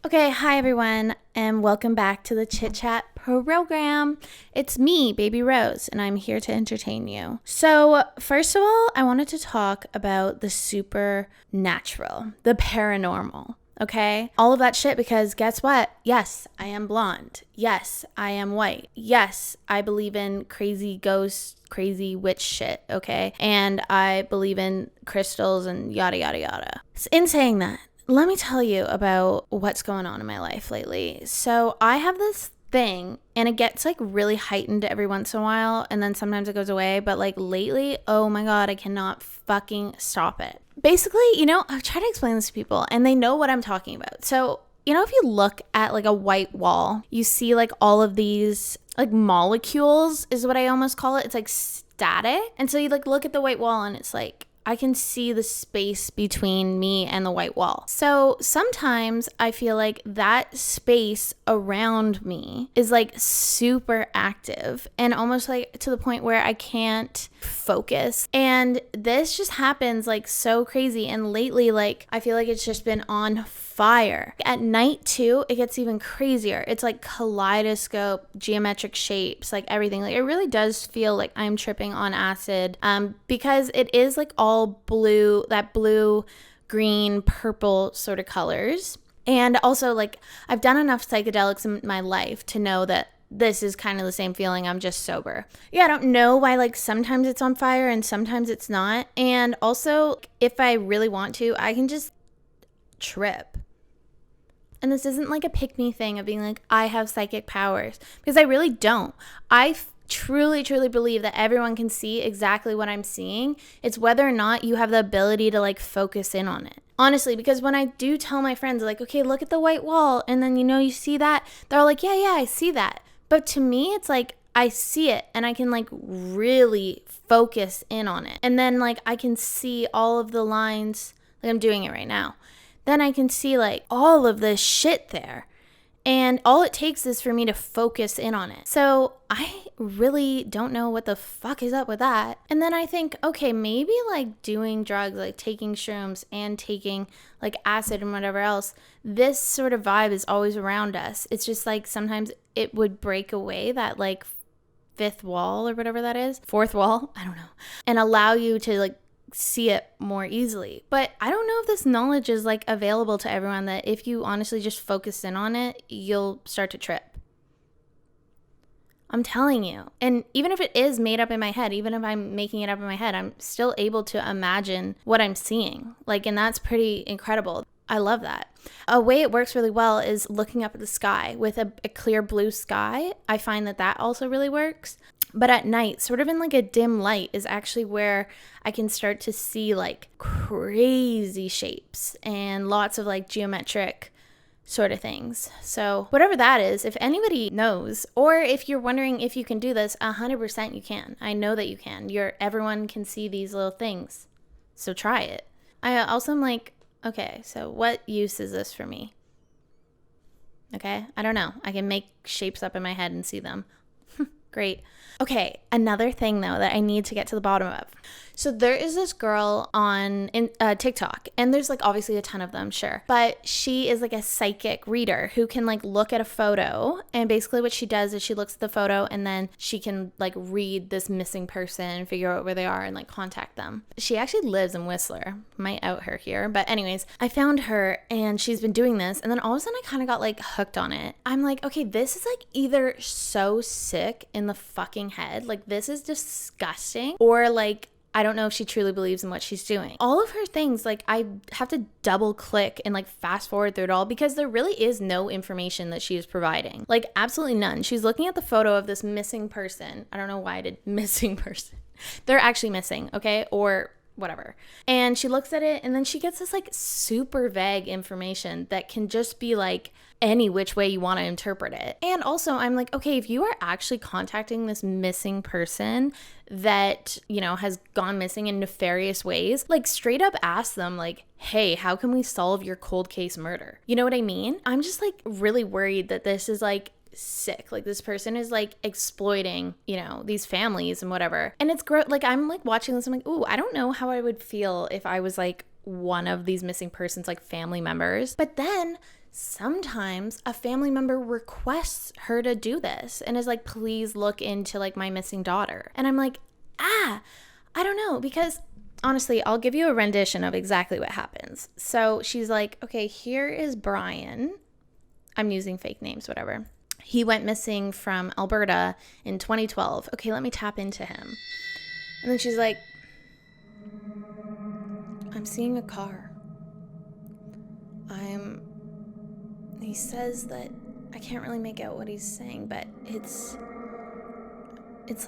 Okay, hi everyone, and welcome back to the Chit Chat program. It's me, Baby Rose, and I'm here to entertain you. So, first of all, I wanted to talk about the supernatural, the paranormal. Okay, all of that shit, because guess what? Yes, I am blonde. Yes, I am white. Yes, I believe in crazy ghosts, crazy witch shit. Okay, and I believe in crystals and yada yada yada. In saying that, let me tell you about what's going on in my life lately. So I have this thing and it gets like really heightened every once in a while and then sometimes it goes away, but like lately, oh my god, I cannot fucking stop it. Basically, I've tried to explain this to people and they know what I'm talking about. So, if you look at like a white wall, you see like all of these like molecules is what I almost call it. It's like static. And so you like look at the white wall and it's like I can see the space between me and the white wall. So sometimes I feel like that space around me is like super active and almost like to the point where I can't focus. And this just happens like so crazy. And lately, like I feel like it's just been on fire. At night too, it gets even crazier. It's like kaleidoscope, geometric shapes, like everything. Like it really does feel like I'm tripping on acid because it is like all blue, that blue, green, purple sort of colors. And also like I've done enough psychedelics in my life to know that this is kind of the same feeling. I'm just sober. Yeah, I don't know why like sometimes it's on fire and sometimes it's not. And also if I really want to, I can just trip. And this isn't like a pick-me thing of being like, I have psychic powers, because I really don't. I truly believe that everyone can see exactly what I'm seeing. It's whether or not you have the ability to like focus in on it. Honestly, because when I do tell my friends like, okay, look at the white wall, and then you see that, they're all like, yeah, I see that. But to me, it's like I see it and I can like really focus in on it. And then like I can see all of the lines, like I'm doing it right now. Then I can see like all of this shit there. And all it takes is for me to focus in on it. So I really don't know what the fuck is up with that. And then I think, okay, maybe like doing drugs, like taking shrooms and taking like acid and whatever else, this sort of vibe is always around us. It's just like sometimes it would break away that like fifth wall or whatever that is, fourth wall, I don't know, and allow you to like see it more easily. But I don't know if this knowledge is like available to everyone, that if you honestly just focus in on it, you'll start to trip. I'm telling you. And even if it is made up in my head, even if I'm making it up in my head, I'm still able to imagine what I'm seeing. Like, and that's pretty incredible. I love that. A way it works really well is looking up at the sky with a clear blue sky. I find that also really works. But at night, sort of in like a dim light, is actually where I can start to see like crazy shapes and lots of like geometric sort of things. So whatever that is, if anybody knows, or if you're wondering if you can do this, 100% you can. I know that you can. Everyone can see these little things. So try it. I also am like, okay, so what use is this for me? Okay, I don't know. I can make shapes up in my head and see them. Great. Okay, another thing though that I need to get to the bottom of. So there is this girl on TikTok, and there's like obviously a ton of them, sure. But she is like a psychic reader who can like look at a photo, and basically what she does is she looks at the photo and then she can like read this missing person, figure out where they are, and like contact them. She actually lives in Whistler. Might out her here. But anyways, I found her and she's been doing this, and then all of a sudden I kind of got like hooked on it. I'm like, okay, this is like either so sick in the fucking head, like this is disgusting, or like I don't know if she truly believes in what she's doing. All of her things, like I have to double click and like fast forward through it all, because there really is no information that she is providing. Like absolutely none. She's looking at the photo of this missing person. I don't know why I did missing person. They're actually missing, okay? Or whatever. And she looks at it and then she gets this like super vague information that can just be like any which way you want to interpret it. And also I'm like, okay, if you are actually contacting this missing person that, has gone missing in nefarious ways, like straight up ask them like, hey, how can we solve your cold case murder? You know what I mean? I'm just like really worried that this is like sick. Like this person is like exploiting, these families and whatever. And it's gross. Like I'm like watching this, I'm like, ooh, I don't know how I would feel if I was like one of these missing persons, like family members. But then sometimes a family member requests her to do this and is like, please look into like my missing daughter. And I'm like, I don't know, because honestly, I'll give you a rendition of exactly what happens. So she's like, okay, here is Brian. I'm using fake names, whatever. He went missing from Alberta in 2012. Okay, let me tap into him. And then she's like, I'm seeing a car. He says that, I can't really make out what he's saying, but it's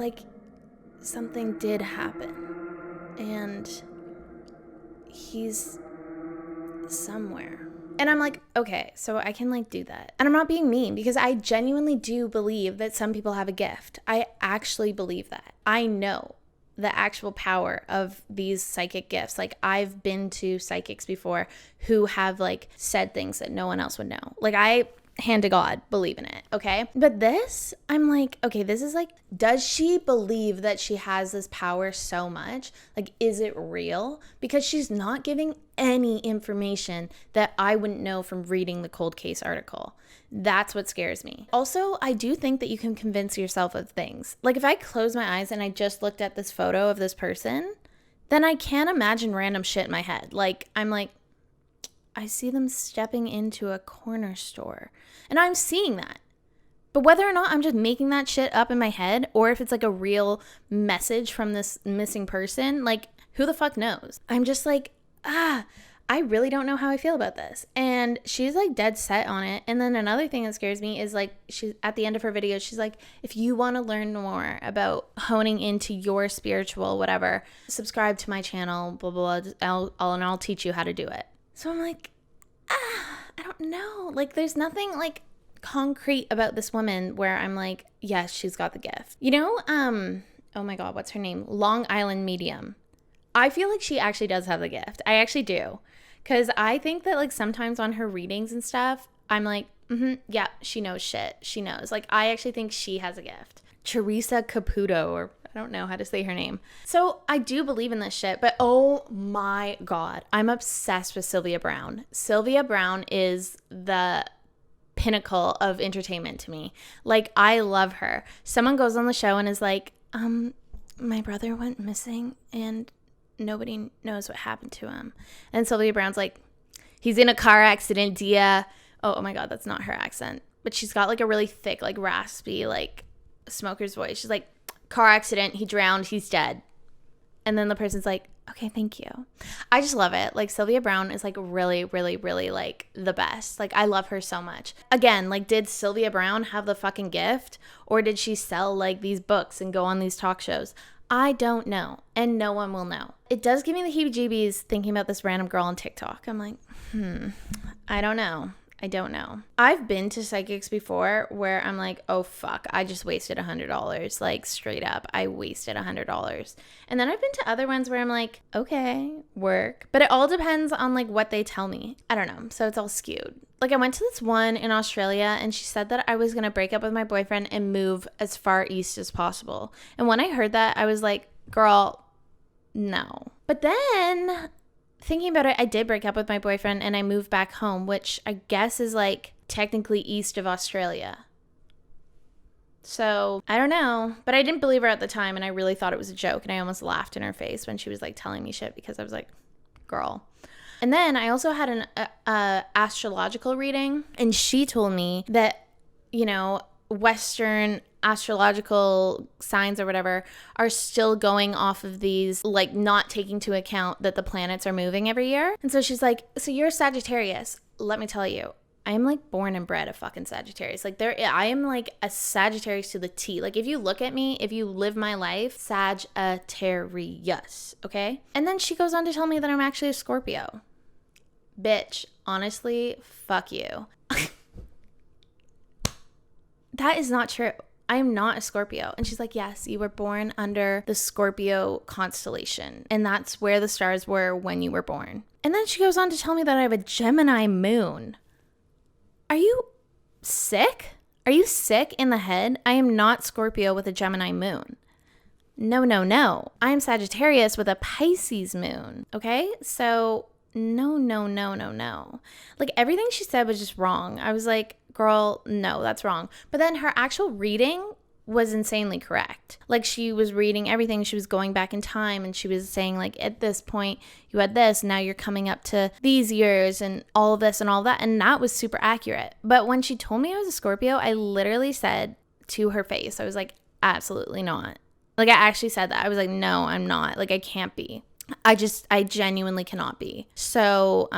like something did happen. And he's somewhere. And I'm like, okay, so I can like do that. And I'm not being mean, because I genuinely do believe that some people have a gift. I actually believe that. I know the actual power of these psychic gifts. Like, I've been to psychics before who have like said things that no one else would know. Like, I, hand to God, believe in it, okay? But this, I'm like, okay, this is like, does she believe that she has this power so much? Like, is it real? Because she's not giving any information that I wouldn't know from reading the cold case article. That's what scares me. Also, I do think that you can convince yourself of things. Like, if I close my eyes and I just looked at this photo of this person, then I can't imagine random shit in my head. Like, I'm like, I see them stepping into a corner store. And I'm seeing that. But whether or not I'm just making that shit up in my head, or if it's like a real message from this missing person, like, who the fuck knows? I'm just like, I really don't know how I feel about this. And she's like dead set on it. And then another thing that scares me is like, she's at the end of her video, she's like, if you want to learn more about honing into your spiritual whatever, subscribe to my channel, blah, blah, blah, I'll teach you how to do it. So I'm like, I don't know. Like, there's nothing like concrete about this woman where I'm like, yes, she's got the gift. You know, oh my God, what's her name? Long Island Medium. I feel like she actually does have the gift. I actually do. Because I think that like sometimes on her readings and stuff, I'm like, yeah, she knows shit. She knows. Like, I actually think she has a gift. Teresa Caputo, or I don't know how to say her name. So I do believe in this shit, but oh my God, I'm obsessed with Sylvia Browne. Sylvia Browne is the pinnacle of entertainment to me. Like, I love her. Someone goes on the show and is like, my brother went missing and nobody knows what happened to him. And Sylvia Browne's like, he's in a car accident, Dia. Oh my God, that's not her accent. But she's got like a really thick, like raspy, like smoker's voice. She's like, car accident, he drowned, he's dead. And then the person's like, okay, thank you. I just love it. Like, Sylvia Browne is like really, really, really like the best. Like, I love her so much. Again, like, did Sylvia Browne have the fucking gift, or did she sell like these books and go on these talk shows? I don't know, and no one will know. It does give me the heebie-jeebies thinking about this random girl on TikTok. I'm like, I don't know. I've been to psychics before where I'm like, oh fuck, I just wasted $100. Like, straight up, I wasted $100. And then I've been to other ones where I'm like, okay, work. But it all depends on like what they tell me. I don't know. So it's all skewed. Like, I went to this one in Australia and she said that I was going to break up with my boyfriend and move as far east as possible. And when I heard that, I was like, girl, no. But then thinking about it, I did break up with my boyfriend and I moved back home, which I guess is like technically east of Australia. So I don't know, but I didn't believe her at the time and I really thought it was a joke and I almost laughed in her face when she was like telling me shit because I was like, girl. And then I also had an astrological reading and she told me that, you know, Western astrological signs or whatever are still going off of these, like, not taking into account that the planets are moving every year. And so she's like, so you're a Sagittarius. Let me tell you, I am like born and bred a fucking Sagittarius. Like, I am like a Sagittarius to the T. Like, if you look at me, if you live my life, Sagittarius, okay? And then she goes on to tell me that I'm actually a Scorpio. Bitch, honestly, fuck you. That is not true. I am not a Scorpio. And she's like, yes, you were born under the Scorpio constellation. And that's where the stars were when you were born. And then she goes on to tell me that I have a Gemini moon. Are you sick? Are you sick in the head? I am not Scorpio with a Gemini moon. No. I am Sagittarius with a Pisces moon. Okay? So no, no, no, no, no. Like, everything she said was just wrong. I was like, girl, no, that's wrong. But then her actual reading was insanely correct. Like, she was reading everything. She was going back in time and she was saying, like, at this point you had this, now you're coming up to these years and all of this and all that. And that was super accurate. But when she told me I was a Scorpio, I literally said to her face, I was like, absolutely not. Like, I actually said that. I was like, no, I'm not. Like, I can't be. I genuinely cannot be. So,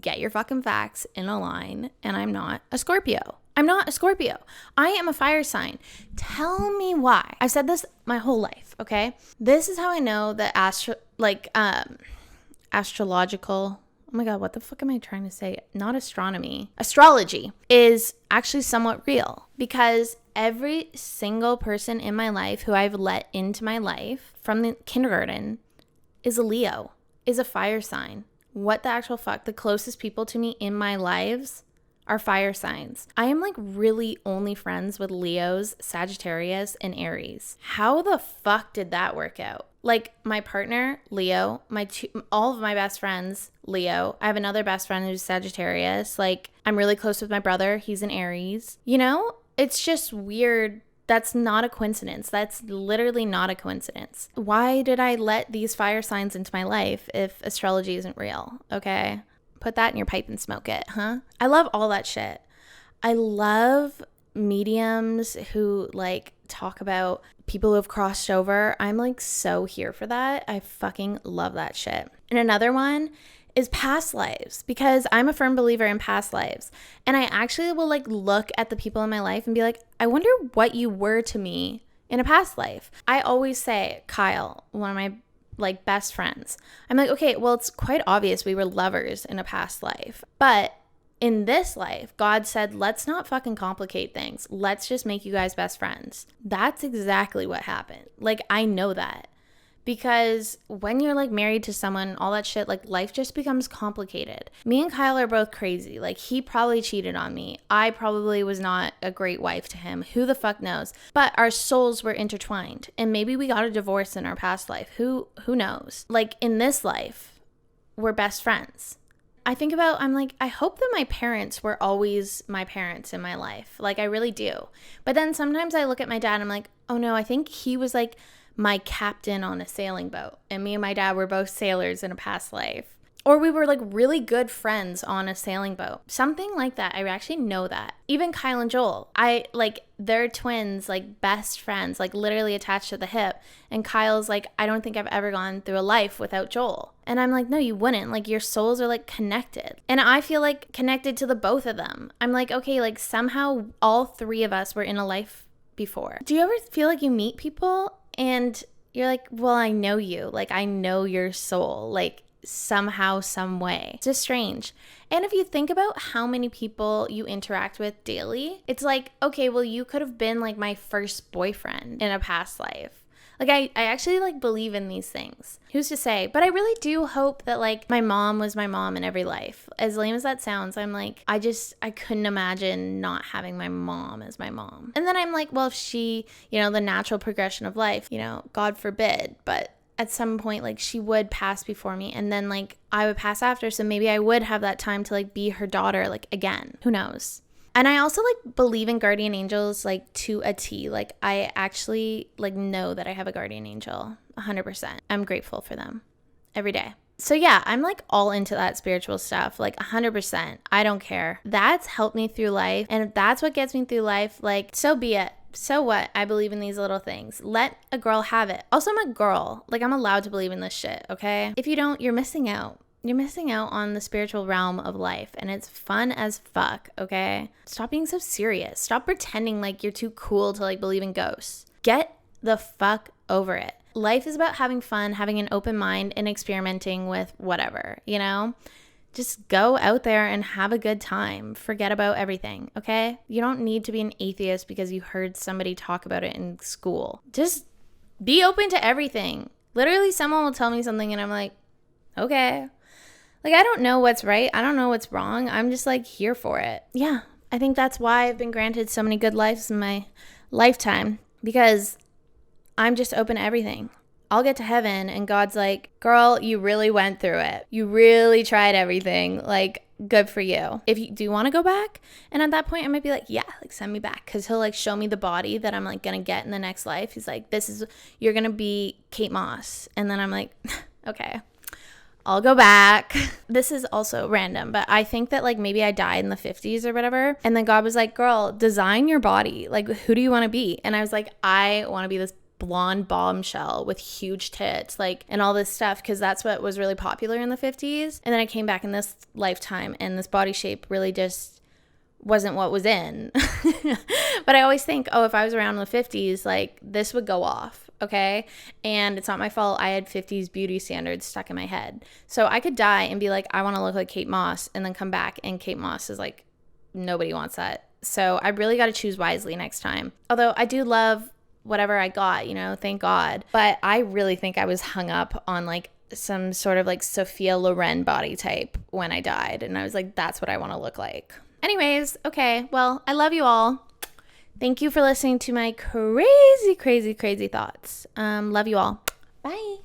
get your fucking facts in a line. And I'm not a Scorpio. I'm not a Scorpio. I am a fire sign. Tell me why. I've said this my whole life, okay? This is how I know that astrological, oh my God, what the fuck am I trying to say? Not astronomy. Astrology is actually somewhat real, because every single person in my life who I've let into my life from the kindergarten is a Leo, is a fire sign. What the actual fuck? The closest people to me in my lives are fire signs. I am like really only friends with Leos, Sagittarius, and Aries. How the fuck did that work out? Like, my partner, Leo, all of my best friends, Leo. I have another best friend who's Sagittarius. Like, I'm really close with my brother. He's an Aries. You know, it's just weird. That's not a coincidence. That's literally not a coincidence. Why did I let these fire signs into my life if astrology isn't real? Okay. Put that in your pipe and smoke it, huh? I love all that shit. I love mediums who like talk about people who have crossed over. I'm like so here for that. I fucking love that shit. And another one is past lives, because I'm a firm believer in past lives. And I actually will like look at the people in my life and be like, I wonder what you were to me in a past life. I always say, Kyle, one of my like best friends, I'm like, okay, well, it's quite obvious we were lovers in a past life, but in this life, God said, let's not fucking complicate things. Let's just make you guys best friends. That's exactly what happened. Like, I know that, because when you're like married to someone, all that shit, like life just becomes complicated. Me and Kyle are both crazy. Like, he probably cheated on me. I probably was not a great wife to him. Who the fuck knows? But our souls were intertwined, and maybe we got a divorce in our past life. Who knows? Like, in this life, we're best friends. I think about, I'm like, I hope that my parents were always my parents in my life. Like, I really do. But then sometimes I look at my dad and I'm like, oh no, I think he was like my captain on a sailing boat, and me and my dad were both sailors in a past life. Or we were like really good friends on a sailing boat. Something like that. I actually know that. Even Kyle and Joel, they're twins, like best friends, like literally attached to the hip. And Kyle's like, I don't think I've ever gone through a life without Joel. And I'm like, no, you wouldn't. Like, your souls are like connected. And I feel like connected to the both of them. I'm like, okay, like somehow all three of us were in a life before. Do you ever feel like you meet people and you're like, well, I know you. Like, I know your soul. Like, somehow, some way. It's just strange. And if you think about how many people you interact with daily, it's like, okay, well, you could have been like my first boyfriend in a past life. Like, I actually like believe in these things. Who's to say? But I really do hope that like my mom was my mom in every life. As lame as that sounds, I'm like, I couldn't imagine not having my mom as my mom. And then I'm like, well, if she, the natural progression of life, God forbid, but at some point, like, she would pass before me, and then like I would pass after, so maybe I would have that time to like be her daughter, like, again. Who knows? And I also like believe in guardian angels like to a T. Like, I actually like know that I have a guardian angel 100%. I'm grateful for them every day. So yeah, I'm like all into that spiritual stuff, like 100%. I don't care. That's helped me through life. And if that's what gets me through life, like, so be it. So what? I believe in these little things. Let a girl have it. Also, I'm a girl. Like, I'm allowed to believe in this shit, okay? If you don't, you're missing out. You're missing out on the spiritual realm of life, and it's fun as fuck, okay? Stop being so serious. Stop pretending like you're too cool to like believe in ghosts. Get the fuck over it. Life is about having fun, having an open mind, and experimenting with whatever, Just go out there and have a good time. Forget about everything, okay? You don't need to be an atheist because you heard somebody talk about it in school. Just be open to everything. Literally, someone will tell me something and I'm like, okay. Like, I don't know what's right. I don't know what's wrong. I'm just like here for it. Yeah, I think that's why I've been granted so many good lives in my lifetime, because I'm just open to everything. I'll get to heaven and God's like, girl, you really went through it. You really tried everything. Like, good for you. If you do want to go back, and at that point I might be like, yeah, like send me back, because he'll like show me the body that I'm like gonna get in the next life. He's like, you're gonna be Kate Moss. And then I'm like, okay, I'll go back. This is also random, but I think that like maybe I died in the 50s or whatever, and then God was like, girl, design your body. Like, who do you want to be? And I was like, I want to be this blonde bombshell with huge tits, like, and all this stuff, because that's what was really popular in the 50s. And then I came back in this lifetime, and this body shape really just wasn't what was in. But I always think, oh, if I was around in the 50s, like, this would go off, okay? And it's not my fault I had 50s beauty standards stuck in my head. So I could die and be like, I want to look like Kate Moss, and then come back and Kate Moss is like, nobody wants that. So I really got to choose wisely next time. Although I do love whatever I got, you know, thank God. But I really think I was hung up on like some sort of like Sophia Loren body type when I died. And I was like, that's what I want to look like. Anyways, okay, well, I love you all. Thank you for listening to my crazy, crazy, crazy thoughts. Love you all. Bye.